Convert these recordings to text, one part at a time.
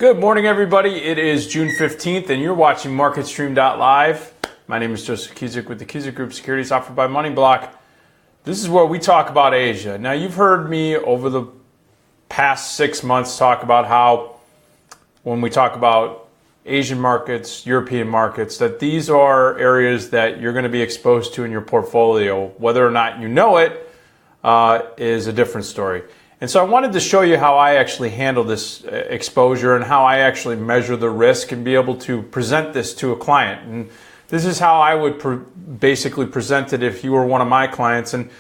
Good morning, everybody. It is June 15th, and you're watching MarketStream.live. My name is Joseph Cusick with the Cusick Group Securities offered by MoneyBlock. This is where we talk about Asia. Now, you've heard me over the past 6 months talk about how when we talk about Asian markets, European markets, that these are areas that you're going to be exposed to in your portfolio. Whether or not you know it is a different story. And so I wanted to show you how I actually handle this exposure and how I actually measure the risk and be able to present this to a client. And this is how I would basically present it if you were one of my clients. And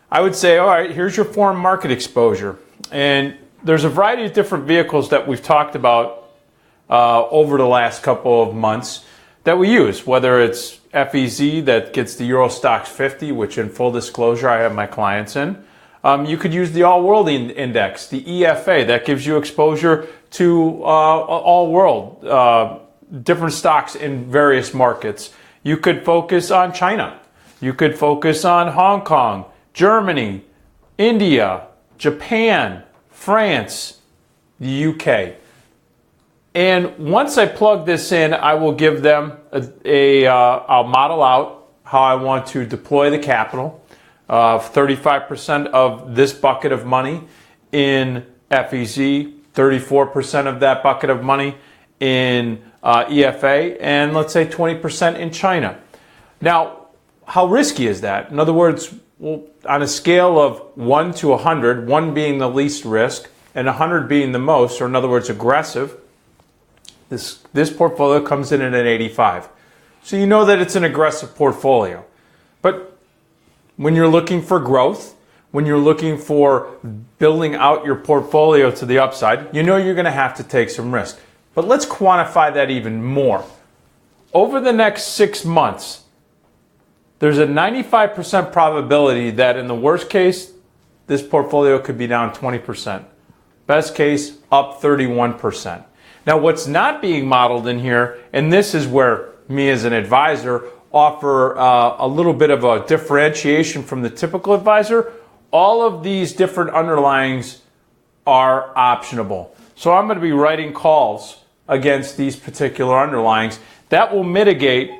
I would say, all right, here's your foreign market exposure. And there's a variety of different vehicles that we've talked about over the last couple of months that we use, whether it's FEZ that gets the Euro Stoxx 50, which in full disclosure I have my clients in. You could use the All World Index, the EFA, that gives you exposure to all world, different stocks in various markets. You could focus on China. You could focus on Hong Kong, Germany, India, Japan, France, the UK. And once I plug this in, I will give them I'll model out how I want to deploy the capital. 35% of this bucket of money in FEZ, 34% of that bucket of money in EFA, and let's say 20% in China. Now, how risky is that? In other words, on a scale of 1 to 100, 1 being the least risk and 100 being the most, or in other words, aggressive, this portfolio comes in at an 85. So you know that it's an aggressive portfolio. But when you're looking for growth, when you're looking for building out your portfolio to the upside, you know you're going to have to take some risk. But let's quantify that even more. Over the next 6 months, there's a 95% probability that in the worst case, this portfolio could be down 20%. Best case, up 31%. Now, what's not being modeled in here, and this is where me as an advisor offer a little bit of a differentiation from the typical advisor. All of these different underlyings are optionable. So I'm going to be writing calls against these particular underlyings. That will mitigate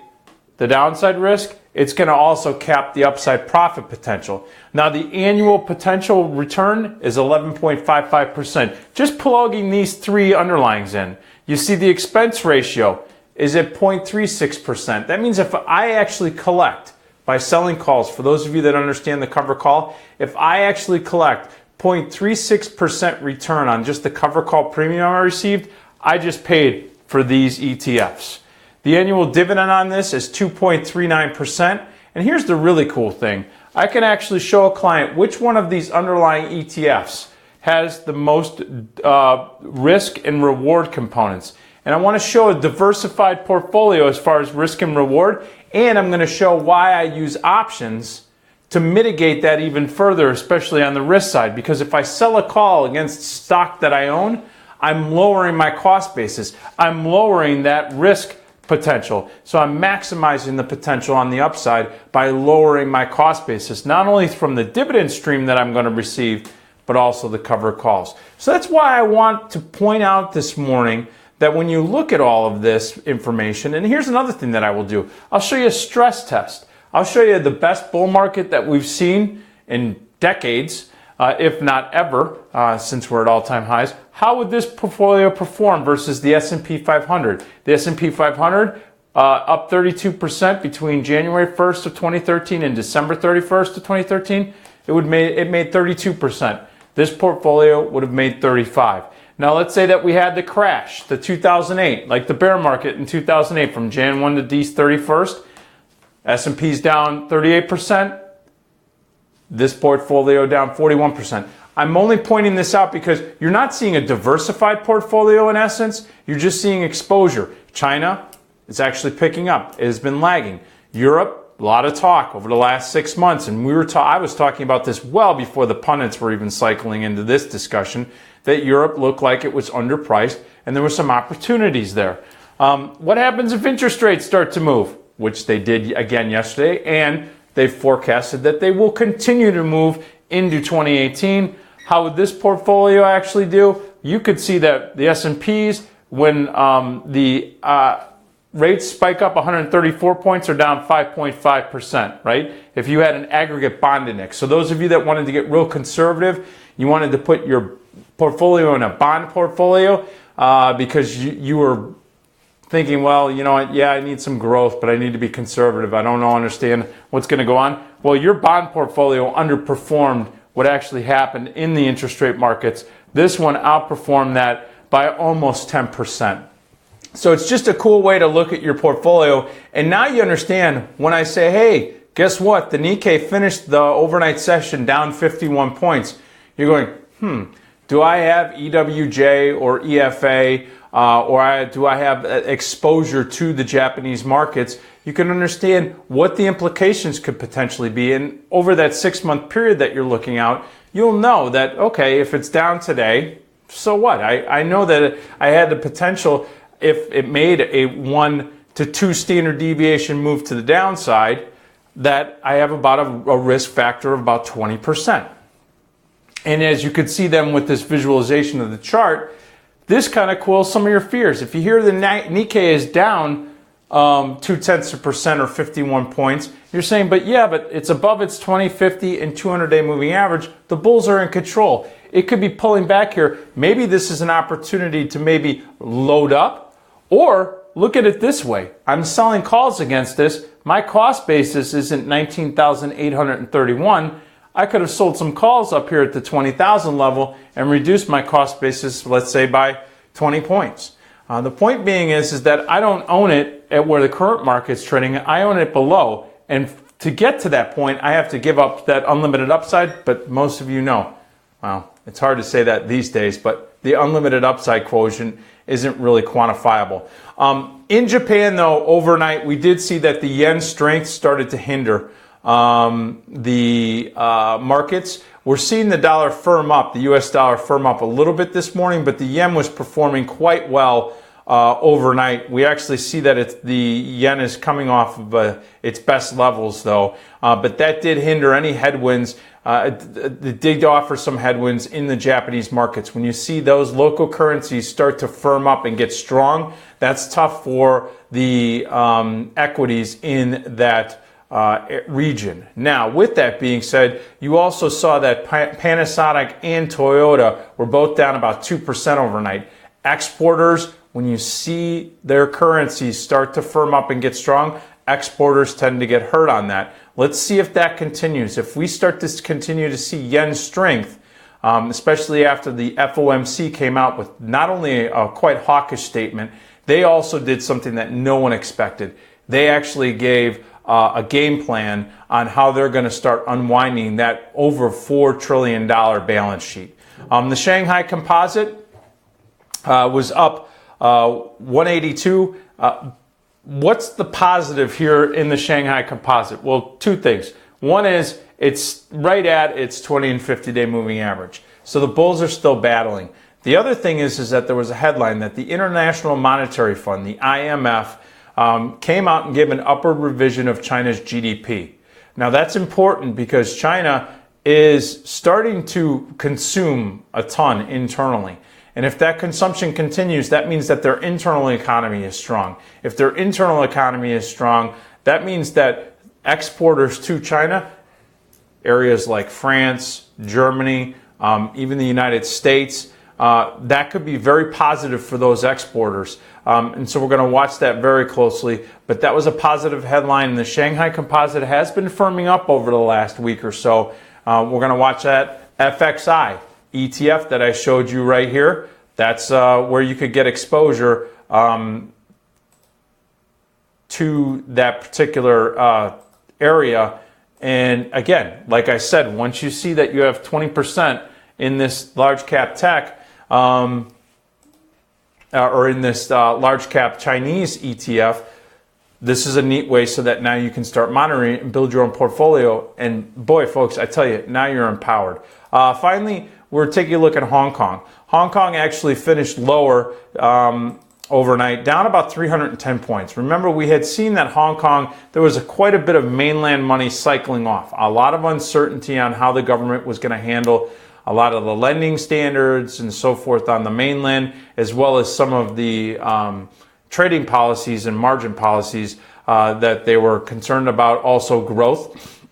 the downside risk. It's going to also cap the upside profit potential. Now, the annual potential return is 11.55%. Just plugging these three underlyings in. You see the expense ratio is at 0.36%. That means if I actually collect by selling calls, for those of you that understand the cover call, if I actually collect 0.36% return on just the cover call premium I received, I just paid for these ETFs. The annual dividend on this is 2.39%. And here's the really cool thing. I can actually show a client which one of these underlying ETFs has the most risk and reward components. And I want to show a diversified portfolio as far as risk and reward. And I'm going to show why I use options to mitigate that even further, especially on the risk side. Because if I sell a call against stock that I own, I'm lowering my cost basis. I'm lowering that risk potential. So I'm maximizing the potential on the upside by lowering my cost basis, not only from the dividend stream that I'm going to receive, but also the cover calls. So that's why I want to point out this morning that when you look at all of this information, and here's another thing that I will do. I'll show you a stress test. I'll show you the best bull market that we've seen in decades, if not ever, since we're at all-time highs. How would this portfolio perform versus the S&P 500? The S&P 500 up 32% between January 1st of 2013 and December 31st of 2013. It made 32%. This portfolio would have made 35%. Now let's say that we had the crash, the 2008, like the bear market in 2008 from Jan 1 to Dec 31st. S&P's down 38%. This portfolio down 41%. I'm only pointing this out because you're not seeing a diversified portfolio in essence. You're just seeing exposure. China is actually picking up. It has been lagging. Europe, a lot of talk over the last 6 months. And I was talking about this well before the pundits were even cycling into this discussion, that Europe looked like it was underpriced and there were some opportunities there. What happens if interest rates start to move? Which they did again yesterday, and they forecasted that they will continue to move into 2018. How would this portfolio actually do? You could see that the S&Ps when the rates spike up 134 points or down 5.5%, right? If you had an aggregate bond index. So those of you that wanted to get real conservative, you wanted to put your portfolio in a bond portfolio because you were thinking, well, you know what, yeah, I need some growth, but I need to be conservative. I don't understand what's going to go on. Well, your bond portfolio underperformed what actually happened in the interest rate markets. This one outperformed that by almost 10%. So it's just a cool way to look at your portfolio. And now you understand when I say, hey, guess what? The Nikkei finished the overnight session down 51 points. You're going, do I have EWJ or EFA or do I have exposure to the Japanese markets? You can understand what the implications could potentially be. And over that 6-month period that you're looking out, you'll know that, okay, if it's down today, so what? I know that I had the potential, if it made a 1 to 2 standard deviation move to the downside, that I have about a risk factor of about 20%. And as you could see then with this visualization of the chart, this kind of quells some of your fears. If you hear the Nikkei is down 0.2% or 51 points, you're saying, but it's above its 20, 50, and 200-day moving average. The bulls are in control. It could be pulling back here. Maybe this is an opportunity to maybe load up, or look at it this way. I'm selling calls against this. My cost basis isn't 19,831. I could have sold some calls up here at the 20,000 level and reduced my cost basis, let's say, by 20 points. The point being is that I don't own it at where the current market's trading. I own it below. And to get to that point, I have to give up that unlimited upside. But most of you know, well, it's hard to say that these days, but the unlimited upside quotient isn't really quantifiable. In Japan, though, overnight, we did see that the yen strength started to hinder the markets. We're seeing the dollar firm up, the US dollar firm up a little bit this morning, but the yen was performing quite well overnight. We actually see that the yen is coming off of its best levels, though, but that did hinder any headwinds. It did offer some headwinds in the Japanese markets. When you see those local currencies start to firm up and get strong, that's tough for the equities in that region. Now, with that being said, you also saw that Panasonic and Toyota were both down about 2% overnight. Exporters, when you see their currencies start to firm up and get strong, exporters tend to get hurt on that. Let's see if that continues. If we start to continue to see yen strength, especially after the FOMC came out with not only a quite hawkish statement, they also did something that no one expected. They actually gave a game plan on how they're going to start unwinding that over $4 trillion balance sheet. The Shanghai Composite was up 182. What's the positive here in the Shanghai Composite? Well, two things. One is it's right at its 20 and 50-day moving average. So the bulls are still battling. The other thing is that there was a headline that the International Monetary Fund, the IMF, came out and gave an upward revision of China's GDP. Now that's important because China is starting to consume a ton internally. And if that consumption continues, that means that their internal economy is strong. If their internal economy is strong, that means that exporters to China, areas like France, Germany, even the United States, that could be very positive for those exporters. And so we're going to watch that very closely. But that was a positive headline. The Shanghai Composite has been firming up over the last week or so. We're going to watch that. FXI ETF that I showed you right here, that's where you could get exposure to that particular area. And again, like I said, once you see that you have 20% in this large cap tech, or in this large cap Chinese ETF, this is a neat way so that now you can start monitoring it and build your own portfolio. And boy, folks, I tell you, now you're empowered. Finally, we're taking a look at Hong Kong. Hong Kong actually finished lower overnight, down about 310 points. Remember, we had seen that Hong Kong, there was quite a bit of mainland money cycling off. A lot of uncertainty on how the government was going to handle a lot of the lending standards and so forth on the mainland, as well as some of the trading policies and margin policies that they were concerned about. Also growth,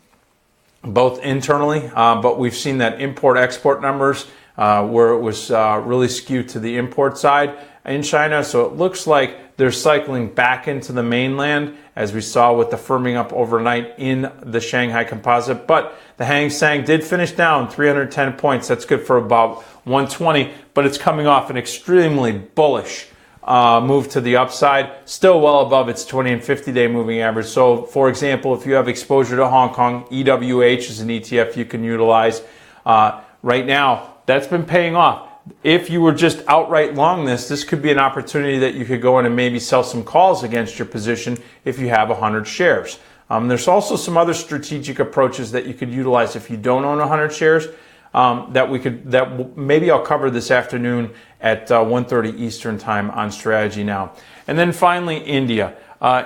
both internally, but we've seen that import-export numbers where it was really skewed to the import side in China. So it looks like they're cycling back into the mainland, as we saw with the firming up overnight in the Shanghai Composite. But the Hang Seng did finish down 310 points. That's good for about 120, but it's coming off an extremely bullish move to the upside, still well above its 20 and 50-day moving average. So, for example, if you have exposure to Hong Kong, EWH is an ETF you can utilize. Right now, that's been paying off. If you were just outright long this could be an opportunity that you could go in and maybe sell some calls against your position if you have 100 shares. There's also some other strategic approaches that you could utilize if you don't own 100 shares. That maybe I'll cover this afternoon at 1:30 Eastern time on Strategy Now. And then finally, India.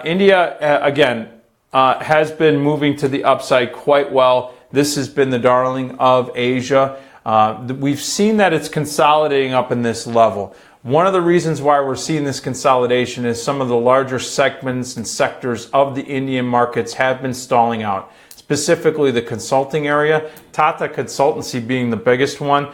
India, again, has been moving to the upside quite well. This has been the darling of Asia. We've seen that it's consolidating up in this level. One of the reasons why we're seeing this consolidation is some of the larger segments and sectors of the Indian markets have been stalling out. Specifically the consulting area, Tata Consultancy being the biggest one.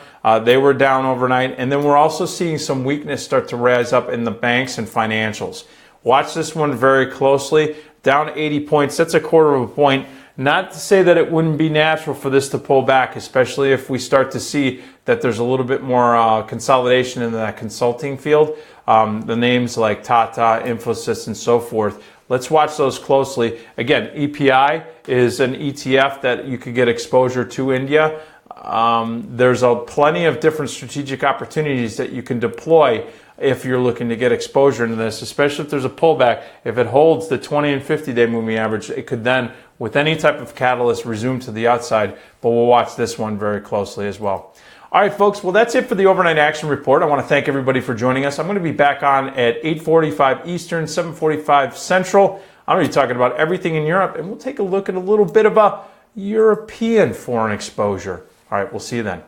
They were down overnight. And then we're also seeing some weakness start to rise up in the banks and financials. Watch this one very closely. Down 80 points, that's a quarter of a point. Not to say that it wouldn't be natural for this to pull back, especially if we start to see that there's a little bit more consolidation in that consulting field. The names like Tata, Infosys, and so forth. Let's watch those closely. Again, EPI is an ETF that you could get exposure to India. There's plenty of different strategic opportunities that you can deploy if you're looking to get exposure into this, especially if there's a pullback. If it holds the 20 and 50-day moving average, it could then, with any type of catalyst, resume to the outside. But we'll watch this one very closely as well. All right, folks. Well, that's it for the Overnight Action Report. I want to thank everybody for joining us. I'm going to be back on at 8:45 Eastern, 7:45 Central. I'm going to be talking about everything in Europe, and we'll take a look at a little bit of a European foreign exposure. All right, we'll see you then.